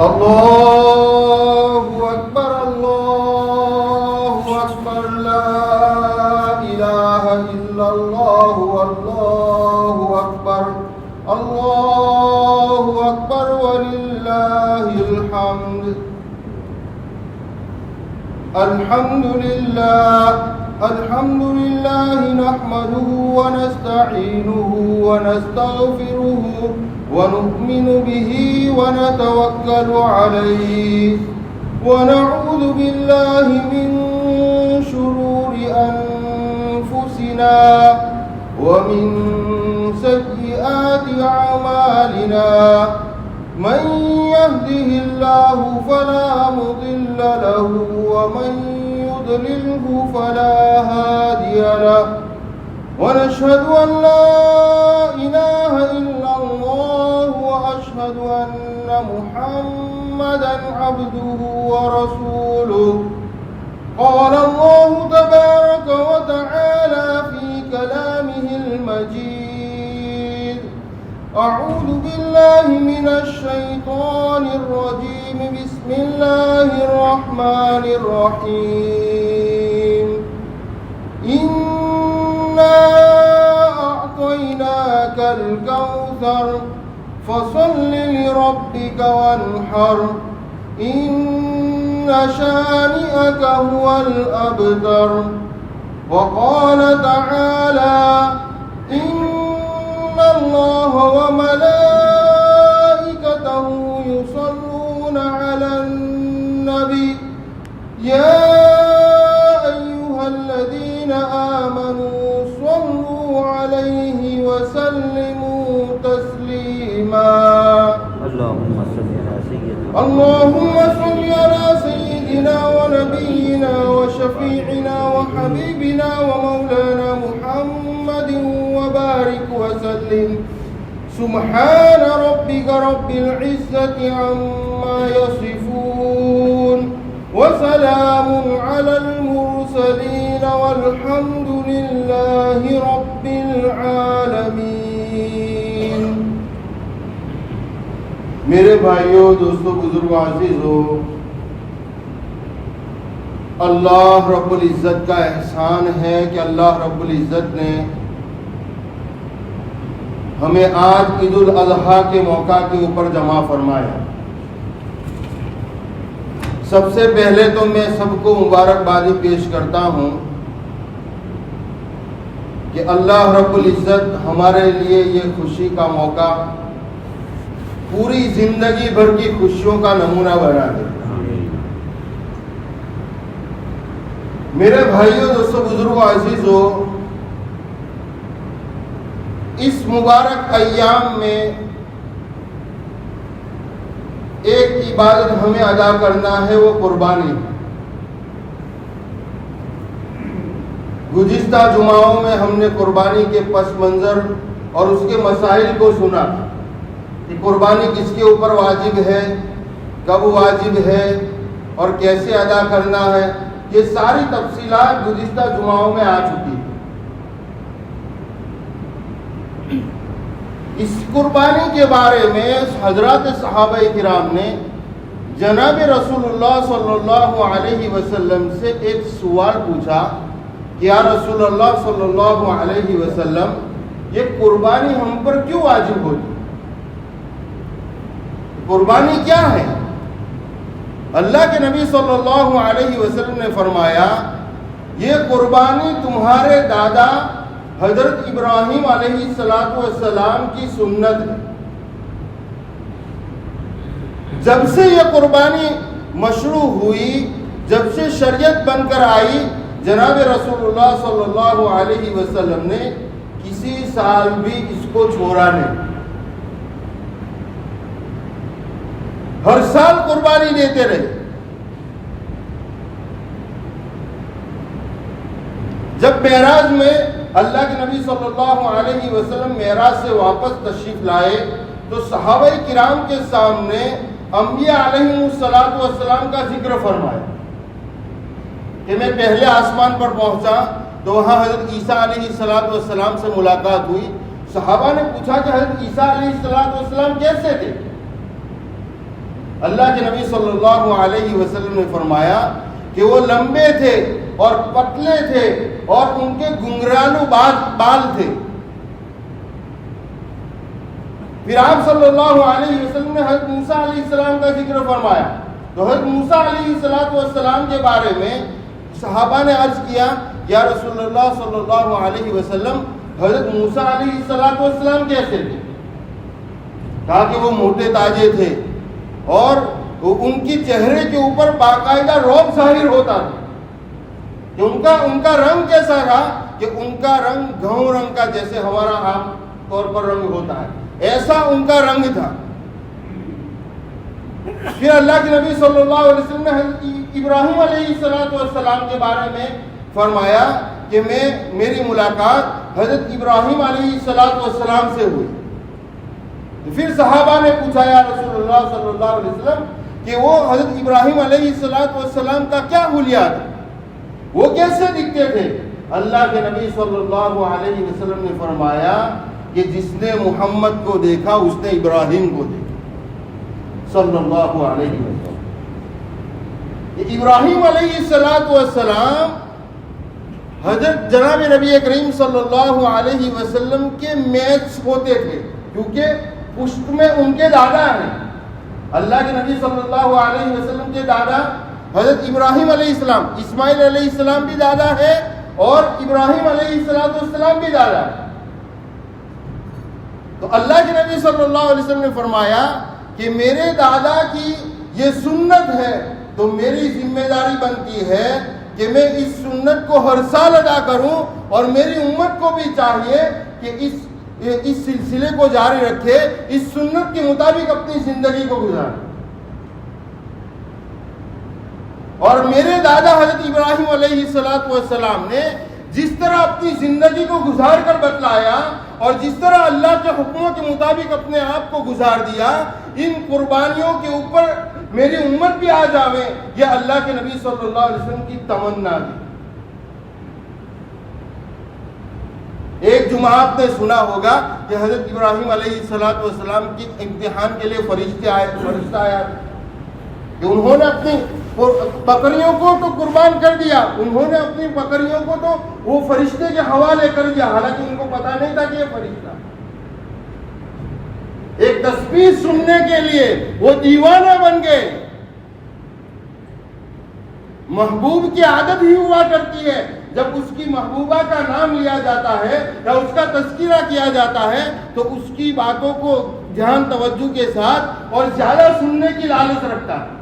اللہ اکبر اللہ اکبر لا الہ الا اللہ اللہ اکبر وللہ الحمد الحمد للہ نحمده ونستعینه ونستغفره ونؤمن به ونتوكل عليه ونعوذ بالله من شرور أنفسنا ومن سيئات أعمالنا من يهده الله فلا مضل له ومن يضلله فلا هادي له ونشهد أن لا إله إلا الله وأشهد أن محمدا عبده ورسوله قال الله تبارك وتعالى في كلامه المجيد أعوذ بالله من الشيطان الرجيم بسم الله الرحمن الرحيم إنا أعطيناك الكوثر فصل لربك وانحر إن شانئك هو الأبتر وقال تعالى إن الله وملائكته يصلون على النبي يا أيها الذين آمنوا صلوا عليه وسلموا تسليما اللهم صل على سيدنا ونبينا وشفيعنا وحبيبنا ومولانا محمد وبارك وسلم سبحان ربك رب العزة عما يصفون وسلام على المرسلين والحمد لله رب العالمین۔ میرے بھائیوں، دوستوں، بزرگوں، عزیزوں، اللہ رب العزت کا احسان ہے کہ اللہ رب العزت نے ہمیں آج عید الاضحیٰ کے موقع کے اوپر جمع فرمایا۔ سب سے پہلے تو میں سب کو مبارکبادی پیش کرتا ہوں کہ اللہ رب العزت ہمارے لیے یہ خوشی کا موقع پوری زندگی بھر کی خوشیوں کا نمونہ بنا دے۔ میرے بھائیوں، دوستوں، بزرگوں، عزیزوں، اس مبارک ایام میں ایک عبادت ہمیں ادا کرنا ہے، وہ قربانی۔ گزشتہ جمعوں میں ہم نے قربانی کے پس منظر اور اس کے مسائل کو سنا کہ قربانی کس کے اوپر واجب ہے، کب واجب ہے اور کیسے ادا کرنا ہے۔ یہ ساری تفصیلات گزشتہ جمعوں میں آ چکی ہیں۔ اس قربانی کے بارے میں حضرات صحابہ کرام نے جناب رسول اللہ صلی اللہ علیہ وسلم سے ایک سوال پوچھا کہ یا رسول اللہ صلی اللہ علیہ وسلم، یہ قربانی ہم پر کیوں واجب ہوتی؟ قربانی کیا ہے؟ اللہ کے نبی صلی اللہ علیہ وسلم نے فرمایا، یہ قربانی تمہارے دادا حضرت ابراہیم علیہ السلام کی سنت ہے۔ جب سے یہ قربانی مشروع ہوئی، جب سے شریعت بن کر آئی، جناب رسول اللہ صلی اللہ علیہ وسلم نے کسی سال بھی اس کو چھوڑا نہیں، ہر سال قربانی دیتے رہے۔ جب معراج میں اللہ کے نبی صلی اللہ علیہ وسلم معراج سے واپس تشریف لائے تو صحابہ کرام کے سامنے انبیاء علیہ السلام کا ذکر فرمایا کہ میں پہلے آسمان پر پہنچا تو وہاں حضرت عیسیٰ علیہ السلام سے ملاقات ہوئی۔ صحابہ نے پوچھا کہ حضرت عیسیٰ علیہ السلام کیسے تھے؟ اللہ کے نبی صلی اللہ علیہ وسلم نے فرمایا کہ وہ لمبے تھے اور پتلے تھے اور ان کے گنگرالو بال تھے. پھر آپ صلی اللہ علیہ وسلم نے حضرت موسیٰ علیہ السلام کا ذکر فرمایا. تو حضرت موسیٰ علیہ السلام کے بارے میں صحابہ نے عرض کیا یا رسول اللہ صلی اللہ علیہ وسلم حضرت موسیٰ علیہ السلام کیسے تھے؟ کہا کہ وہ موٹے تاجے تھے اور ان کی چہرے کے اوپر باقاعدہ رعب ظاہر ہوتا تھا. کہ ان کا رنگ کیسا تھا کہ ان کا رنگ گھاؤں رنگ کا جیسے ہمارا عام طور پر رنگ ہوتا ہے, ایسا ان کا رنگ تھا. پھر اللہ کے نبی صلی اللہ علیہ وسلم نے حضرت ابراہیم علیہ السلام کے بارے میں فرمایا کہ میری ملاقات حضرت ابراہیم علیہ السلام سے ہوئی. پھر صحابہ نے پوچھا یا رسول اللہ صلی اللہ علیہ وسلم کہ وہ حضرت ابراہیم علیہ السلام کا کیا حلیہ تھا, وہ کیسے دکھتے تھے؟ اللہ کے نبی صلی اللہ علیہ وسلم نے فرمایا کہ جس نے محمد کو دیکھا اس نے ابراہیم کو دیکھا صلی اللہ علیہ وسلم. ابراہیم علیہ السلام حضرت جناب نبی کریم صلی اللہ علیہ وسلم کے میچ ہوتے تھے, کیونکہ پشت میں ان کے دادا ہیں. اللہ کے نبی صلی اللہ علیہ وسلم کے دادا حضرت ابراہیم علیہ السلام, اسماعیل علیہ السلام بھی دادا ہے اور ابراہیم علیہ السلام بھی دادا ہے. تو اللہ کے نبی صلی اللہ علیہ وسلم نے فرمایا کہ میرے دادا کی یہ سنت ہے تو میری ذمہ داری بنتی ہے کہ میں اس سنت کو ہر سال ادا کروں, اور میری امت کو بھی چاہیے کہ اس سلسلے کو جاری رکھے, اس سنت کے مطابق اپنی زندگی کو گزارے. اور میرے دادا حضرت ابراہیم علیہ السلام نے جس طرح اپنی زندگی کو گزار کر بتلایا اور جس طرح اللہ کے حکموں کے مطابق اپنے آپ کو گزار دیا, ان قربانیوں کے اوپر میری امت بھی آ جاوے, یہ اللہ کے نبی صلی اللہ علیہ وسلم کی تمنا تھی. ایک جمعہ آپ نے سنا ہوگا کہ حضرت ابراہیم علیہ السلام کی امتحان کے لیے فرشتہ آیا کہ انہوں نے اپنی بکریوں کو تو قربان کر دیا, انہوں نے اپنی بکریوں کو تو وہ فرشتے کے حوالے کر دیا, حالانکہ ان کو پتا نہیں تھا کہ یہ فرشتہ. ایک تسبیح سننے کے لیے وہ دیوانہ بن گئے. محبوب کی عادت ہی ہوا کرتی ہے جب اس کی محبوبہ کا نام لیا جاتا ہے یا اس کا تذکرہ کیا جاتا ہے تو اس کی باتوں کو دھیان توجہ کے ساتھ اور زیادہ سننے کی لالچ رکھتا ہے.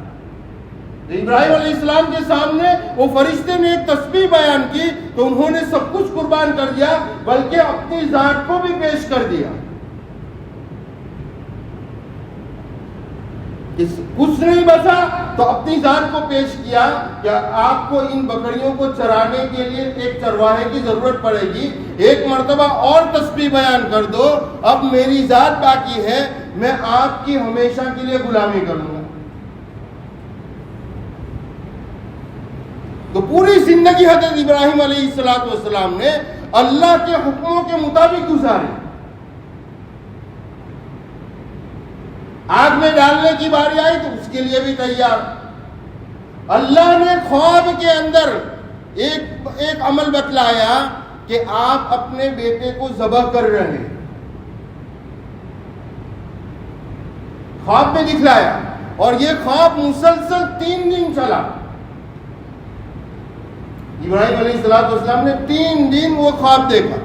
ابراہیم علیہ السلام کے سامنے وہ فرشتے نے ایک تسبیح بیان کی تو انہوں نے سب کچھ قربان کر دیا, بلکہ اپنی ذات کو بھی پیش کر دیا. کچھ نہیں بچا تو اپنی ذات کو پیش کیا کہ آپ کو ان بکریوں کو چرانے کے لیے ایک چرواہے کی ضرورت پڑے گی, ایک مرتبہ اور تسبیح بیان کر دو, اب میری ذات باقی ہے, میں آپ کی ہمیشہ کے لیے غلامی کروں گا. تو پوری زندگی حضرت ابراہیم علیہ السلام نے اللہ کے حکموں کے مطابق گزاری. آگ میں ڈالنے کی باری آئی تو اس کے لیے بھی تیار. اللہ نے خواب کے اندر ایک عمل بتلایا کہ آپ اپنے بیٹے کو ذبح کر رہے ہیں, خواب میں دکھلایا, اور یہ خواب مسلسل 3 دن چلا. ابراہیم علیہ السلام نے 3 دن وہ خواب دیکھا.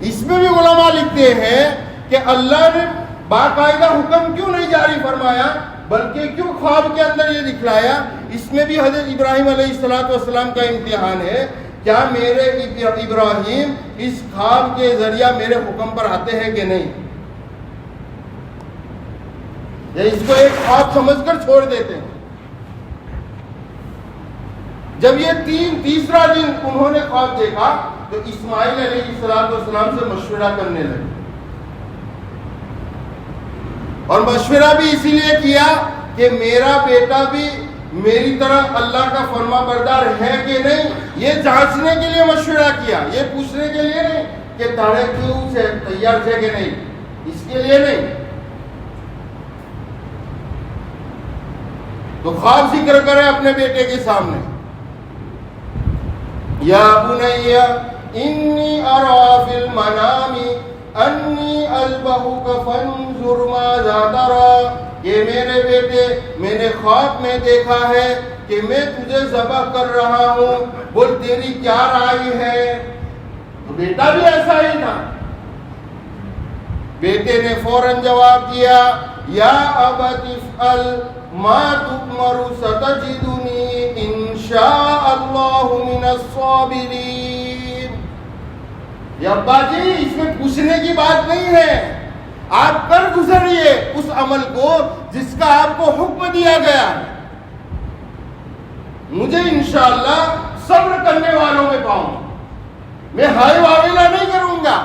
اس میں بھی علماء لکھتے ہیں کہ اللہ نے باقاعدہ حکم کیوں نہیں جاری فرمایا بلکہ کیوں خواب کے اندر یہ دکھلایا. اس میں بھی حضرت ابراہیم علیہ السلام کا امتحان ہے, کیا میرے ابراہیم اس خواب کے ذریعہ میرے حکم پر آتے ہیں کہ نہیں, یا اس کو ایک خواب سمجھ کر چھوڑ دیتے ہیں. جب یہ تیسرا دن انہوں نے خواب دیکھا تو اسماعیل علیہ السلام سے مشورہ کرنے لگے, اور مشورہ بھی اسی لیے کیا کہ میرا بیٹا بھی میری طرح اللہ کا فرما بردار ہے کہ نہیں, یہ جانچنے کے لیے مشورہ کیا, یہ پوچھنے کے لیے نہیں کہ تاڑے کیوں سے تیار ہے کہ نہیں, اس کے لیے نہیں. تو خواب ذکر کرے اپنے بیٹے کے سامنے، یا بنی انی ارا فی المنام انی اذبحک فانظر ماذا تری، کہ میرے بیٹے میں نے خواب میں دیکھا ہے کہ میں تجھے ذبح کر رہا ہوں، بول تیری کیا رائے ہے؟ تو بیٹا بھی ایسا ہی تھا، بیٹے نے فوراً جواب دیا، یا ابت افعل ما تؤمر ستجدنی ان شاء اللہ من الصابرین۔ یا ابا جی اس میں پوچھنے کی بات نہیں ہے، آپ کر گزریے اس عمل کو جس کا آپ کو حکم دیا گیا ہے، مجھے انشاءاللہ صبر کرنے والوں میں پاؤں، میں ہائی واویلا نہیں کروں گا۔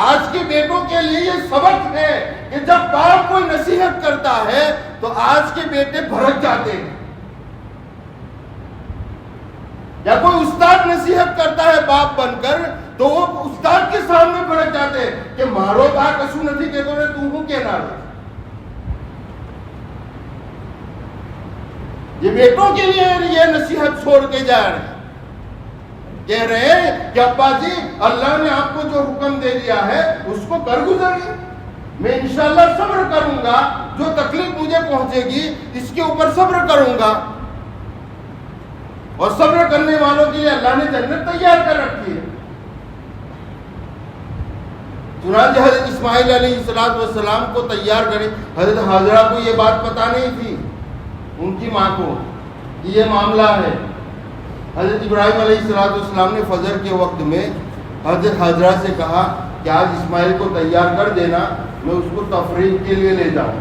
آج کے بیٹوں کے لیے یہ سبق ہے کہ جب باپ کوئی نصیحت کرتا ہے تو آج کے بیٹے بھڑک جاتے ہیں، یا کوئی استاد نصیحت کرتا ہے باپ بن کر تو وہ استاد کے سامنے بھڑک جاتے ہیں کہ مارو با کسو نہیں کہ تو نے تو ہوں کہنا رہا۔ یہ بیٹوں کے لیے یہ نصیحت چھوڑ کے جا رہے ہیں، کہہ رہے ہیں کہ ابا جی اللہ نے آپ کو جو حکم دے دیا ہے اس کو کر گزریے، میں انشاءاللہ صبر کروں گا، جو تکلیف مجھے پہنچے گی اس کے اوپر صبر کروں گا، اور صبر کرنے والوں کے لیے اللہ نے جنت تیار کر رکھی ہے۔ چنانچہ حضرت اسماعیل علیہ السلام کو تیار کرے، حضرت حاجرہ کو یہ بات پتہ نہیں تھی، ان کی ماں کو یہ معاملہ ہے۔ حضرت ابراہیم علیہ السلام نے فجر کے وقت میں حضرت حاجرہ سے کہا کہ آج اسماعیل کو تیار کر دینا، میں اس کو تفریح کے لیے لے جاؤں۔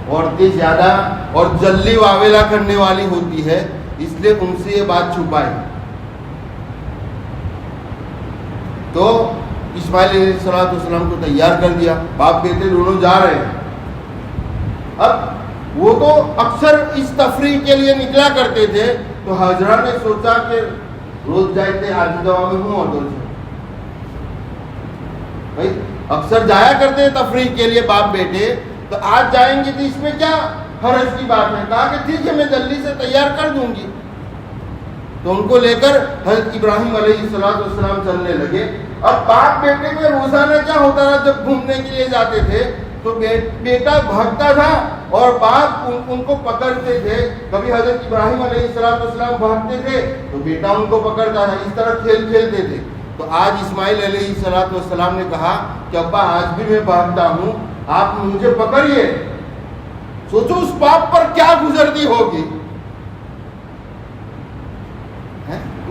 عورتیں زیادہ اور جلدی واویلا کرنے والی ہوتی ہے، اس لیے ان سے یہ بات چھپائی۔ تو اسماعیل علیہ السلام کو تیار کر دیا، باپ بیٹے دونوں جا رہے ہیں۔ اب وہ تو اکثر اس تفریح کے لیے نکلا کرتے تھے، تو حاجرہ نے سوچا کہ روز جاتے آج دوا میں ہوں، اور بھائی اکثر جایا کرتے ہیں تفریح کے لیے باپ بیٹے، تو آج جائیں گے تو اس میں کیا حرج کی بات ہے؟ کہا کہ ٹھیک ہے میں جلدی سے تیار کر دوں گی۔ تو ان کو لے کر حضرت ابراہیم علیہ السلام چلنے لگے۔ اب باپ بیٹے میں روزانہ کیا ہوتا تھا، جب گھومنے کے لیے جاتے تھے تو بیٹا بھاگتا تھا اور باپ ان کو پکڑتے تھے، کبھی حضرت ابراہیم علیہ السلام بھاگتے تھے تو بیٹا ان کو پکڑتا تھا، اس طرح کھیل کھیلتے تھے۔ تو آج اسماعیل علیہ السلام نے کہا کہ ابا آج بھی میں بھاگتا ہوں، آپ مجھے پکڑیے۔ سوچو اس باپ پر کیا گزرتی ہوگی،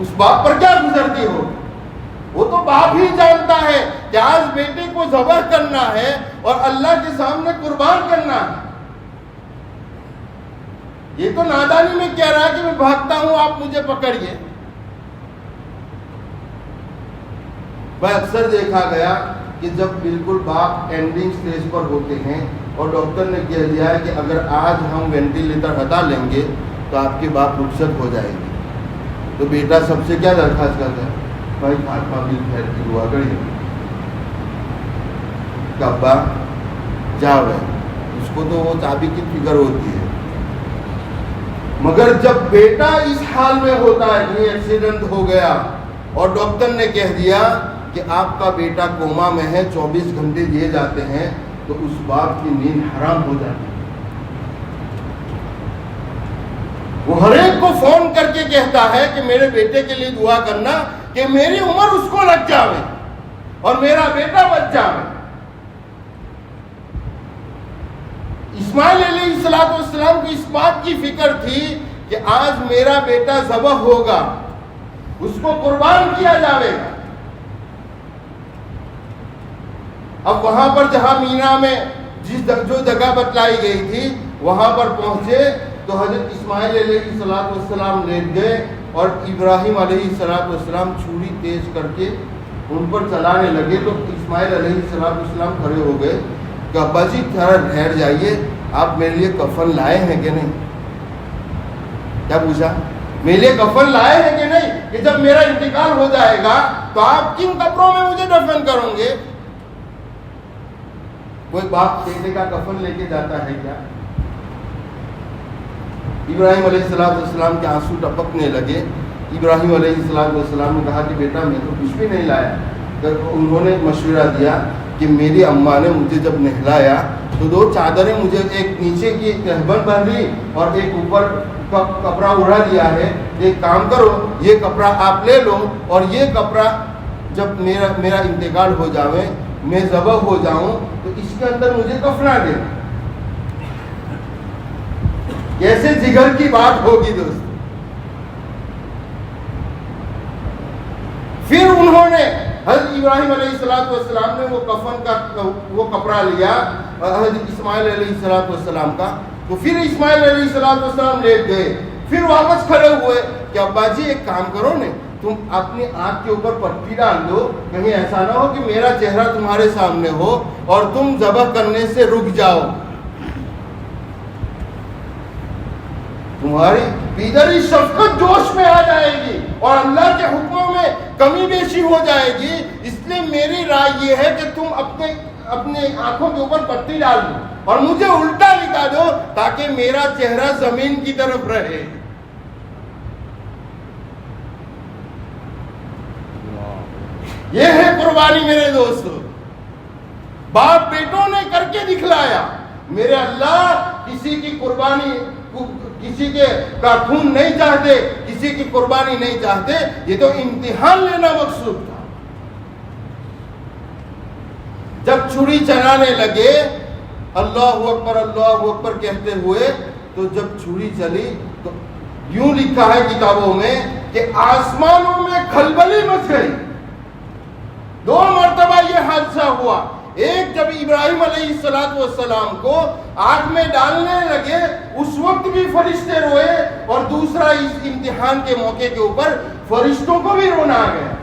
اس باپ پر کیا گزرتی ہوگی۔ وہ تو باپ ہی جانتا ہے کہ آج بیٹے کو ذبح کرنا ہے اور اللہ کے سامنے قربان کرنا ہے۔ یہ تو نادانی میں کہہ رہا ہے کہ میں بھاگتا ہوں، آپ مجھے پکڑیے۔ میں اکثر دیکھا گیا کہ جب بالکل باپ اینڈنگ سٹیج پر ہوتے ہیں اور ڈاکٹر نے کہہ دیا ہے کہ اگر آج ہم وینٹیلیٹر ہٹا لیں گے تو آپ کے باپ رخصت ہو جائے گی، تو بیٹا سب سے کیا درخواست کرتا ہے؟ بھائی فاطمہ بن خیر کی دعا کریے کہ ابا جاؤ ہے، اس کو تو وہ چابی کی فکر ہوتی ہے۔ مگر جب بیٹا اس حال میں ہوتا ہے کہ ایکسیڈنٹ ہو گیا اور ڈاکٹر نے کہہ دیا کہ آپ کا بیٹا کوما میں ہے، 24 گھنٹے دیے جاتے ہیں، تو اس باپ کی نیند حرام ہو جاتی ہے۔ وہ ہر ایک کو فون کر کے کہتا ہے کہ میرے بیٹے کے لیے دعا کرنا کہ میری عمر اس کو لگ جاوے اور میرا بیٹا بچ جاوے۔ اسماعیل علیہ السلام کو اس بات کی فکر تھی کہ آج میرا بیٹا ذبح ہوگا، اس کو قربان کیا جاوے گا۔ اب وہاں پر جہاں مینا میں جو جگہ بتلائی گئی تھی وہاں پر پہنچے تو حضرت اسماعیل علیہ السلام لیٹ گئے اور ابراہیم علیہ السلام چھری تیز کر کے ان پر چلانے لگے۔ تو اسماعیل علیہ السلام کھڑے ہو گئے کہ ابا جی تھوڑا ٹھہر جائیے، آپ میرے لیے کفن لائے ہیں کہ نہیں؟ کیا پوچھا؟ میرے لیے کفن لائے ہیں کہ نہیں کہ جب میرا انتقال ہو جائے گا تو آپ کن کپڑوں میں مجھے دفن کریں گے؟ کوئی باپ بیٹے کا کفن لے کے جاتا ہے کیا؟ ابراہیم علیہ السلام کے آنسو ٹپکنے لگے. ابراہیم علیہ السلام نے کہا کہ بیٹا میں تو کچھ بھی نہیں لایا. انہوں نے مشورہ دیا کہ میری اماں نے مجھے جب نہلایا تو 2 چادریں مجھے ایک نیچے کی تہبند باندھ لی اور ایک اوپر کپڑا اڑا دیا ہے. ایک کام کرو, یہ کپڑا آپ لے لو اور یہ کپڑا جب میرا انتقال ہو جاوے, میں ذبح ہو جاؤں تو اس کے اندر مجھے کفنا دے. کیسے جگر کی بات ہوگی دوست. پھر انہوں نے حضرت ابراہیم علیہ السلام نے وہ کفن کا وہ کپڑا لیا حضرت اسماعیل علیہ السلام کا. تو پھر اسماعیل علیہ السلام لیٹ گئے. پھر واپس کھڑے ہوئے کہ ابا جی ایک کام کرو نا, تم اپنی آنکھ کے اوپر پٹی ڈال دو, کہیں ایسا نہ ہو کہ میرا چہرہ تمہارے سامنے ہو اور تم ذبح کرنے سے رک جاؤ. تمہاری بیدری شفقت جوش میں آ جائے گی اور اللہ کے حکموں میں کمی بیشی ہو جائے گی. اس لیے میری رائے یہ ہے کہ تم اپنے آنکھوں کے اوپر پٹی ڈال دو اور مجھے الٹا لٹا دو تاکہ میرا چہرہ زمین کی طرف رہے. یہ ہے قربانی میرے دوستو. باپ بیٹوں نے کر کے دکھلایا. میرے اللہ کسی کی قربانی, کسی کے کا خون نہیں چاہتے, کسی کی قربانی نہیں چاہتے. یہ تو امتحان لینا مقصود تھا. جب چھری چلانے لگے اللہ اکبر کہتے ہوئے, تو جب چھری چلی تو یوں لکھا ہے کتابوں میں کہ آسمانوں میں کھلبلی مچ گئی. 2 مرتبہ یہ حادثہ ہوا. ایک جب ابراہیم علیہ السلام کو آگ میں ڈالنے لگے اس وقت بھی فرشتے روئے, اور دوسرا اس امتحان کے موقع کے اوپر فرشتوں کو بھی رونا آ گیا.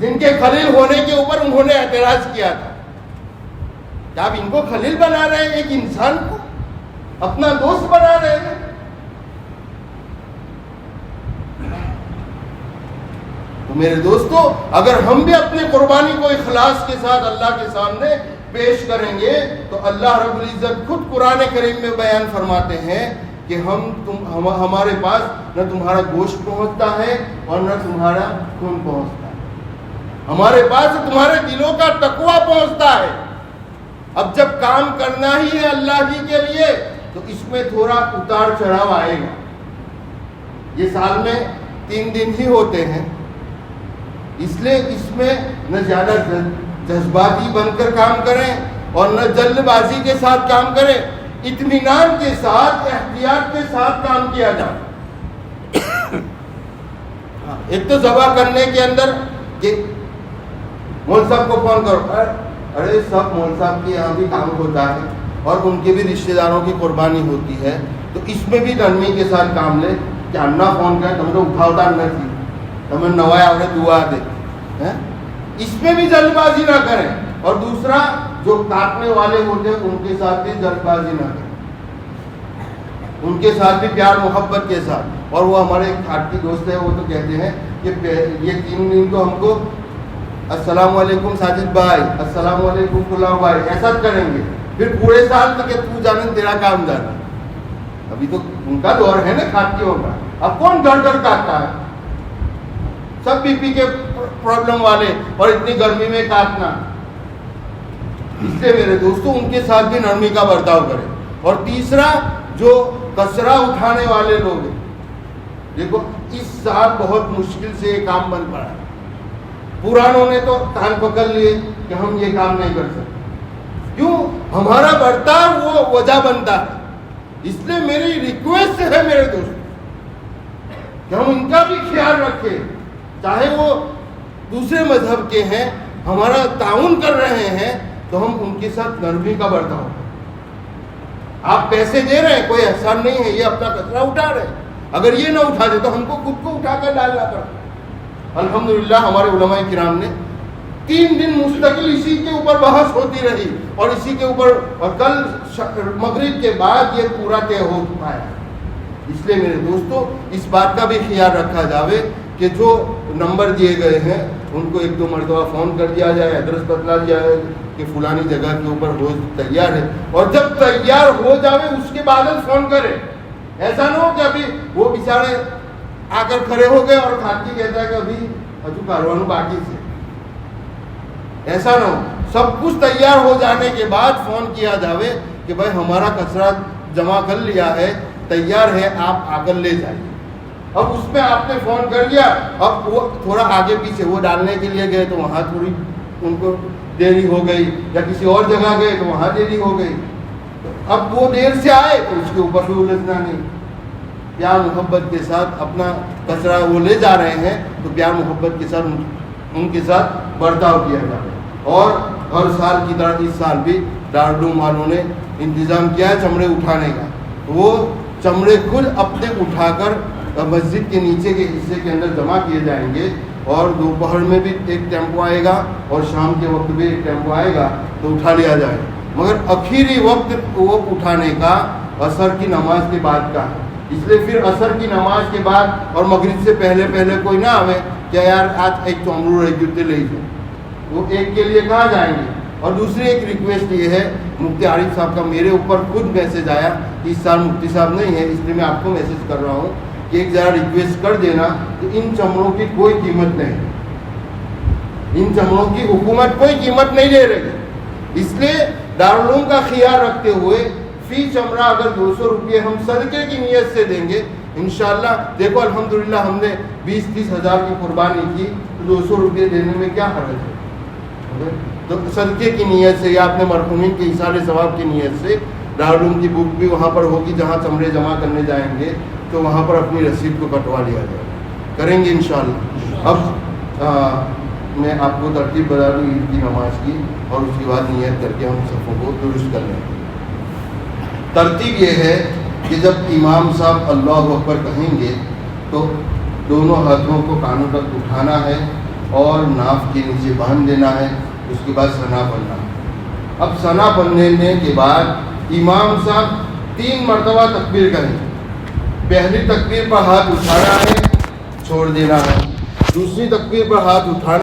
جن کے خلیل ہونے کے اوپر انہوں نے اعتراض کیا تھا کہ آپ ان کو خلیل بنا رہے ہیں, ایک انسان کو اپنا دوست بنا رہے ہیں. تو میرے دوستو, اگر ہم بھی اپنی قربانی کو اخلاص کے ساتھ اللہ کے سامنے پیش کریں گے تو اللہ رب العزت خود قرآن کریم میں بیان فرماتے ہیں کہ ہمارے پاس نہ تمہارا گوشت پہنچتا ہے اور نہ تمہارا خون پہنچتا ہے, ہمارے پاس تمہارے دلوں کا تقویٰ پہنچتا ہے. اب جب کام کرنا ہی ہے اللہ ہی کے لیے تو اس میں تھوڑا اتار چڑھاؤ آئے گا. یہ سال میں 3 دن ہی ہوتے ہیں, اس لیے اس میں نہ زیادہ جذباتی بن کر کام کریں اور نہ جلد بازی کے ساتھ کام کریں. اطمینان کے ساتھ, احتیاط کے ساتھ کام کیا جائے. ایک تو ذبح کرنے کے اندر کہ مول صاحب کو فون کرو, ارے سب مول صاحب کے یہاں بھی کام ہوتا ہے اور ان کے بھی رشتہ داروں کی قربانی ہوتی ہے, تو اس میں بھی نرمی کے ساتھ کام لے. کہ انا فون کرے تم نے اٹھاوتا نہ تھی, تمہیں نوایا اور دعا دے. اس میں بھی جلد بازی نہ کریں. اور دوسرا جو کاٹنے والے ہوتے ہیں ان کے ساتھ بھی جلد بازی نہ کریں, ان کے ساتھ بھی پیار محبت کے ساتھ. اور وہ ہمارے ایک کھاٹی دوست ہے, وہ تو کہتے ہیں کہ یہ 3 دن تو ہم کو السلام علیکم ساجد بھائی, السلام علیکم فلاں بھائی ایسا کریں گے, پھر پورے سال تو کہ تو جانے تیرا کام جانا. ابھی تو ان کا دور ہے نا کھاٹیوں کا. اب کون گھر گھر کاٹتا ہے, سب بی پی کے پرابلم والے, اور اتنی گرمی میں کاٹنا. اس لیے میرے دوستوں ان کے ساتھ بھی نرمی کا برتاؤ کریں. اور تیسرا جو کچرا اٹھانے والے لوگ ہیں, دیکھو اس سال بہت مشکل سے یہ کام بن پڑا ہے. پرانوں نے تو کان پکڑ لیے کہ ہم یہ کام نہیں کر سکتے. کیوں؟ ہمارا برتاؤ وہ وجہ بنتا ہے. اس لیے میری ریکویسٹ ہے میرے دوست کہ ہم ان کا بھی خیال رکھیں, چاہے وہ دوسرے مذہب کے ہیں, ہمارا تعاون کر رہے ہیں تو ہم ان کے ساتھ نرمی کا برتاؤ. آپ پیسے دے رہے ہیں, کوئی احسان نہیں ہے, یہ اپنا کچرا اٹھا رہے ہیں. اگر یہ نہ اٹھا دے تو ہم کو خود کو اٹھا کر ڈالنا پڑا. الحمدللہ ہمارے علماء کرام نے 3 دن مستقل اسی کے اوپر بحث ہوتی رہی, اور اسی کے اوپر, اور کل مغرب کے بعد یہ پورا طے ہو چکا ہے. اس لیے میرے دوستو اس بات کا بھی خیال رکھا جاوے کہ جو نمبر دیے گئے ہیں ان کو 1-2 مرتبہ فون کر دیا جائے, ایڈریس بتلا دیا جائے کہ فلانی جگہ کے اوپر حوض تیار ہے, اور جب تیار ہو جاوے اس کے بعد فون کرے. ایسا نہ ہو کہ ابھی وہ بیچارے آ کر کھڑے ہو گئے اور خاطی کہتا ہے کہ ابھی ہجو کاروانو باقی سے. ایسا نہ ہو, سب کچھ تیار ہو جانے کے بعد فون کیا جاوے کہ بھائی ہمارا کچرا جمع کر لیا ہے, تیار ہے, آپ آ کر لے جائیے. اب اس میں آپ نے فون کر لیا, اب وہ تھوڑا آگے پیچھے وہ ڈالنے کے لیے گئے تو وہاں تھوڑی ان کو دیری ہو گئی, یا کسی اور جگہ گئے تو وہاں دیری ہو گئی. اب وہ دیر سے آئے تو اس کے اوپر بھی الجھنا نہیں. پیار محبت کے ساتھ اپنا کچرا وہ لے جا رہے ہیں تو پیار محبت کے ساتھ ان کے ساتھ برتاؤ کیا جائے. اور ہر سال کی طرح اس سال بھی دارالعلوم والوں نے انتظام کیا ہے چمڑے اٹھانے کا. وہ چمڑے خود اپنے اٹھا کر مسجد کے نیچے کے حصے کے اندر جمع کیے جائیں گے, اور دوپہر میں بھی ایک ٹیمپو آئے گا اور شام کے وقت بھی ایک ٹیمپو آئے گا تو اٹھا لیا جائے. مگر آخری وقت وہ اٹھانے کا عصر کی نماز کے بعد کا ہے, اس لیے پھر عصر کی نماز کے بعد اور مغرب سے پہلے کوئی نہ آوے کہ یار آج ایک چمڑو رہ جوتے لے جائیں. وہ ایک کے لیے کہاں جائیں گے. اور دوسری ایک ریکویسٹ یہ ہے, مفتی عارف صاحب کا میرے اوپر خود میسج آیا, اس سال مفتی صاحب نہیں ہے اس لیے میں آپ کو میسج کر رہا ہوں کہ ایک ذرا ریکویسٹ کر دینا کہ ان چمڑوں کی کوئی قیمت نہیں, ان چمڑوں کی حکومت کوئی قیمت نہیں دے رہی. اس لیے دارالعلوم کا خیال رکھتے ہوئے فی چمڑا اگر 200 روپئے ہم صدقے کی نیت سے دیں گے انشاءاللہ. دیکھو الحمدللہ ہم نے 20-30 ہزار کی قربانی کی تو 200 روپئے دینے میں کیا حرج ہے. تو صدقے کی نیت سے یا اپنے مرحومین کے ایثار ثواب کی نیت سے دارالعلوم کی بک بھی وہاں پر ہوگی, جہاں چمڑے جمع کرنے جائیں گے تو وہاں پر اپنی رسید کو کٹوا لیا جائے, کریں گے انشاءاللہ. اب میں آپ کو ترتیب بتا دوں عید کی نماز کی, اور اس کے بعد نیت کر کے ہم صفوں کو درست کر لیں. ترتیب یہ ہے کہ جب امام صاحب اللہ اکبر کہیں گے تو دونوں ہاتھوں کو کانوں تک اٹھانا ہے اور ناف کے نیچے باندھ دینا ہے. اس کے بعد ثنا پڑھنا ہے. اب ثنا پڑھنے کے بعد امام صاحب 3 مرتبہ تکبیر کریں. پہلی تکبیر پر ہاتھ اٹھانا ہے, چھوڑ دینا ہے. دوسری تکبیر پر ہاتھ اٹھانا